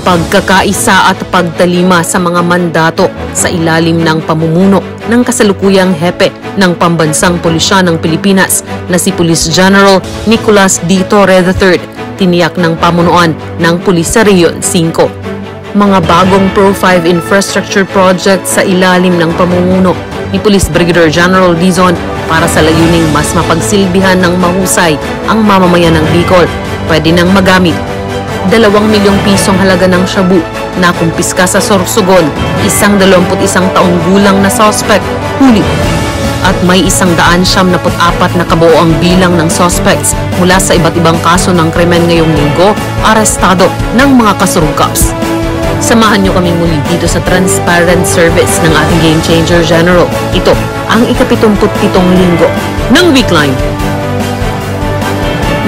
pagkakaisa at pagtalima sa mga mandato sa ilalim ng pamumuno ng kasalukuyang hepe ng Pambansang Pulisya ng Pilipinas na si Police General Nicolas D. Torre III, tiniyak ng pamunuan ng Pulis sa Region 5. Mga bagong Pro-5 infrastructure project sa ilalim ng pamumuno ni Police Brigadier General Dizon para sa layuning mas mapagsilbihan ng mahusay ang mamamayan ng Bicol. Pwede nang magamit 2 milyong pisong halaga ng shabu na kumpiska sa Sorsogon, 21 taong gulang na suspect huli at may 174 na kabuoang bilang ng suspects mula sa iba't ibang kaso ng krimen ngayong linggo, arestado ng mga kasurugkaps. Samahan niyo kami muli dito sa transparent service ng ating Game Changer General. Ito ang ika-77 linggo ng Weekline.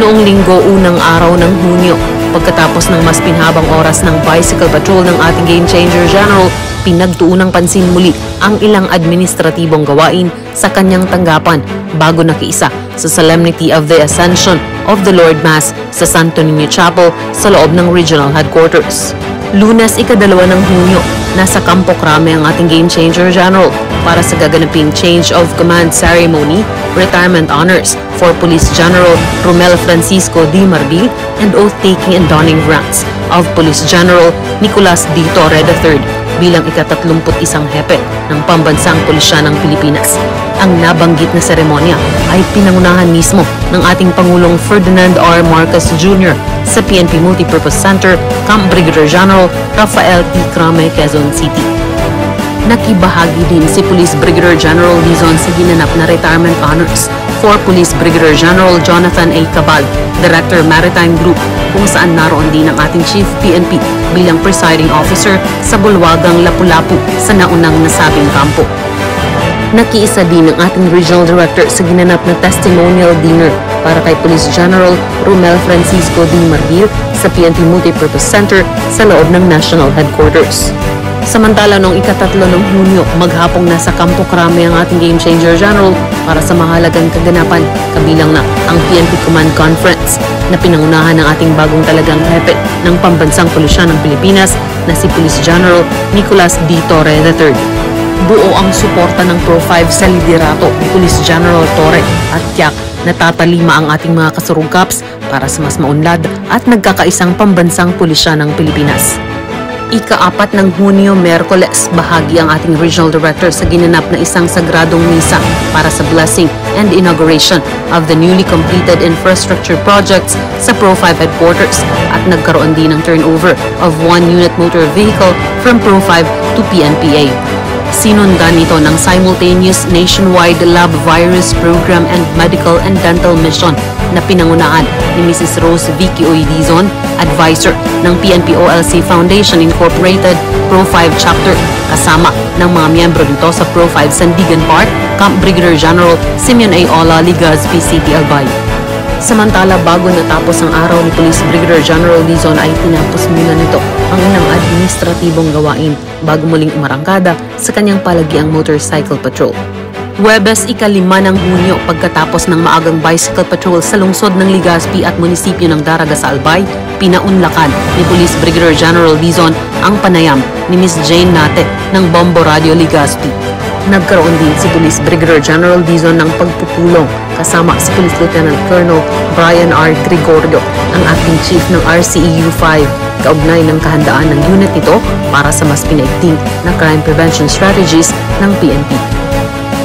Noong linggo, unang araw ng Hunyo, pagkatapos ng mas pinhabang oras ng bicycle patrol ng ating Game Changer General, pinagtuunang pansin muli ang ilang administratibong gawain sa kanyang tanggapan bago nakiisa sa Solemnity of the Ascension of the Lord Mass sa Santo Niño Chapel sa loob ng Regional Headquarters. Lunes, ika-2 ng Hunyo, nasa Campo Crame ang ating Game Changer General para sa gaganaping Change of Command Ceremony, Retirement Honors for Police General Romel Francisco D. Marbil, and oath-taking and donning of ranks of Police General Nicolas D. Torre III bilang ika-31 hepe ng Pambansang Pulisya ng Pilipinas. Ang nabanggit na seremonya ay pinangunahan mismo ng ating Pangulong Ferdinand R. Marcos Jr. sa PNP Multipurpose Center, Camp Brigadier General Rafael T. Crame, Quezon City. Nakibahagi din si Police Brigadier General Dizon sa ginanap na retirement honors for Police Brigadier General Jonathan A. Cabal, Director Maritime Group, kung saan naroon din ang ating Chief PNP bilang presiding officer sa bulwagang Lapu-Lapu sa naunang nasabing kampo. Nakiisa din ang ating Regional Director sa ginanap na testimonial dinner para kay Police General Romel Francisco D. Marbil sa PNP Multipurpose Center sa loob ng National Headquarters. Samantala, noong ika-3 ng Hunyo, maghapong nasa Campo Crame ang ating Game Changer General para sa mahalagang kaganapan, kabilang na ang PNP Command Conference na pinangunahan ng ating bagong talagang hepe ng Pambansang Pulisya ng Pilipinas na si Police General Nicolas D. Torre III. Buo ang suporta ng Pro-5 sa liderato ni Police General Torre at tiyak na tatalima ang ating mga kasurugkaps para sa mas maunlad at nagkakaisang Pambansang Pulisya ng Pilipinas. Ika-4 ng Hunyo, Miyerkules, bahagi ang ating Regional Director sa ginanap na isang sagradong misa para sa blessing and inauguration of the newly completed infrastructure projects sa Pro-5 Headquarters at nagkaroon din ng turnover of 1 unit motor vehicle from Pro-5 to PNPA. Sinundan nito ng simultaneous nationwide lab virus program and medical and dental mission na pinangunahan ni Mrs. Rose Vicky Oy Dizon, advisor ng PNP OLC Foundation Incorporated Pro-5 Chapter, kasama ng mga miyembro nito sa Pro-5 Sandigan Park, Camp Brigadier General Simeon A. Ola, Legazpi City, Albay. Samantala, bago natapos ang araw ni Police Brigadier General Dizon ay tinapos muna nito ang ilang administratibong gawain bago muling umarangkada sa kanyang palagiang motorcycle patrol. Huwebes, ika-5 ng Hunyo, pagkatapos ng maagang bicycle patrol sa lungsod ng Legazpi at munisipyo ng Daraga sa Albay, pinaunlakan ni Police Brigadier General Dizon ang panayam ni Miss Jane Nate ng Bombo Radio Legazpi. Nagkaroon din si Police Brigadier General Dizon ng pagpupulong kasama si Police Lieutenant Colonel Brian R. Gregorio, ang acting chief ng RCEU 5, kaugnay ng kahandaan ng unit nito para sa mas pinaigting na crime prevention strategies ng PNP.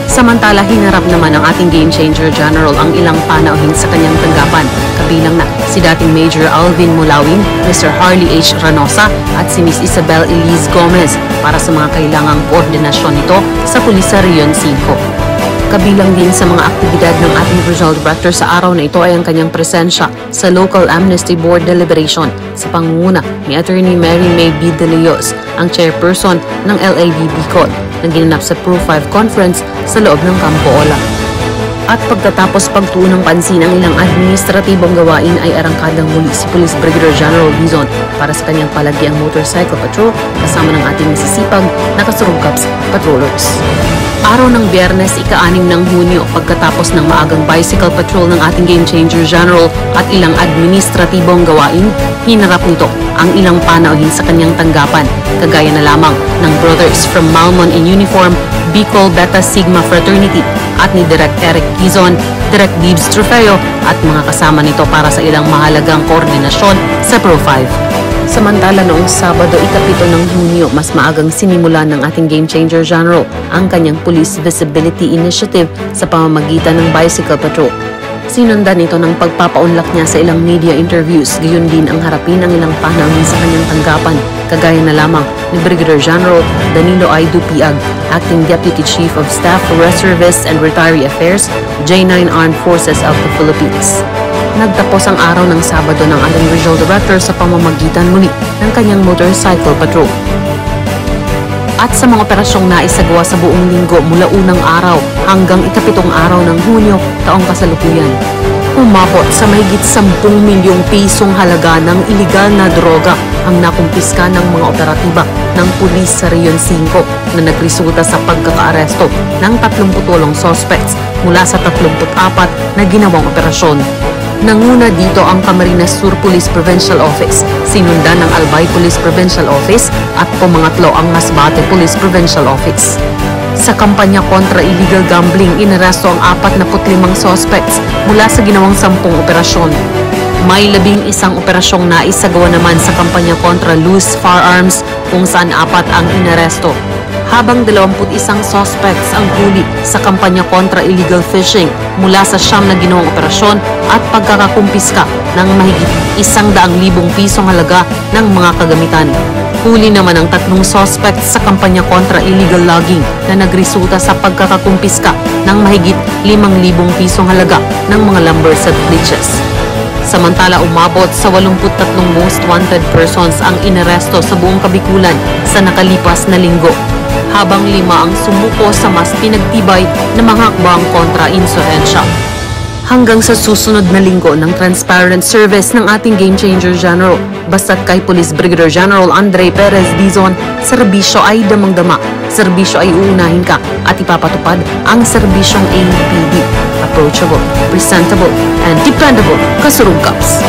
Samantala, hinarap naman ng ating Game Changer General ang ilang panauhin sa kanyang tanggapan, kabilang na si dating Major Alvin Mulawin, Mr. Harley H. Ranosa at si Miss Isabel Elise Gomez para sa mga kailangang koordinasyon nito sa Pulisya Region 5. Kabilang din sa mga aktibidad ng ating Regional Director sa araw na ito ay ang kanyang presensya sa Local Amnesty Board Deliberation sa pangunguna ni Attorney Mary May B. De Leos, ang chairperson ng LAB Bicol, na ginanap sa Pro-5 Conference sa loob ng Campo Ola. At pagkatapos pagtuon ng pansin ang ilang administratibong gawain ay arangkadang muli si Police Brigadier General Dizon para sa kanyang palagiang motorcycle patrol kasama ng ating masisipag na kasurugkaps patrollers. Araw ng Biyernes, ika-6 ng Hunyo, pagkatapos ng maagang bicycle patrol ng ating Game Changer General at ilang administratibong gawain, hinarap nito ang ilang panauhin sa kanyang tanggapan, kagaya na lamang ng Brothers from Malmon in Uniform, Bicol Beta Sigma Fraternity at ni Direk Eric Quizon, Direk Gibbs Trofeo at mga kasama nito para sa ilang mahalagang koordinasyon sa Pro 5. Samantala noong Sabado, ika-7 ng Hunyo, mas maagang sinimula ng ating Game Changer General ang kanyang Police Visibility Initiative sa pamamagitan ng bicycle patrol. Sinundan ito ng pagpapaunlak niya sa ilang media interviews, gayon din ang harapin ng ilang panauhin sa kanyang tanggapan, kagaya na lamang ni Brigadier General Danilo I. Dupiag, Acting Deputy Chief of Staff for Reservists and Retiree Affairs, J9 Armed Forces of the Philippines. Nagtapos ang araw ng Sabado ng ating Regional Director sa pamamagitan muli ng kanyang motorcycle patrol. At sa mga operasyong naisagawa sa buong linggo mula unang araw hanggang ika-7 araw ng Hunyo taong kasalukuyan, umabot sa mahigit 10 milyong pisong halaga ng iligal na droga ang nakumpiska ng mga operatiba ng pulis sa Rion 5 na nagresulta sa pagkakaaresto ng 38 suspects mula sa 34 na ginawang operasyon. Nanguna dito ang Camarines Sur Police Provincial Office, sinundan ng Albay Police Provincial Office at pumangatlo ang Masbate Police Provincial Office. Sa kampanya kontra illegal gambling, inaresto ang 45 suspects mula sa ginawang 10 operasyon. May 11 operasyong naisagawa naman sa kampanya kontra loose firearms kung saan 4 ang inaresto, habang 21 suspects ang huli sa kampanya kontra illegal fishing mula sa 9 na ginawang operasyon at pagkakakumpiska ng mahigit 100,000 pisong halaga ng mga kagamitan. Huli naman ang 3 suspects sa kampanya kontra illegal logging na nagresulta sa pagkakakumpiska ng mahigit 5,000 pisong halaga ng mga lumbers at glitches. Samantala, umabot sa 83 most wanted persons ang inaresto sa buong Kabikulan sa nakalipas na linggo, habang 5 ang sumuko sa mas pinagtibay na mga hakbang kontra insurhensya. Hanggang sa susunod na linggo ng transparent service ng ating Game Changer General, basta't kay Police Brigadier General Andre Perez Dizon, serbisyo ay damang-dama, serbisyo ay uunahin ka at ipapatupad ang serbisyong APD. Approachable, presentable, and dependable kasurugkaps.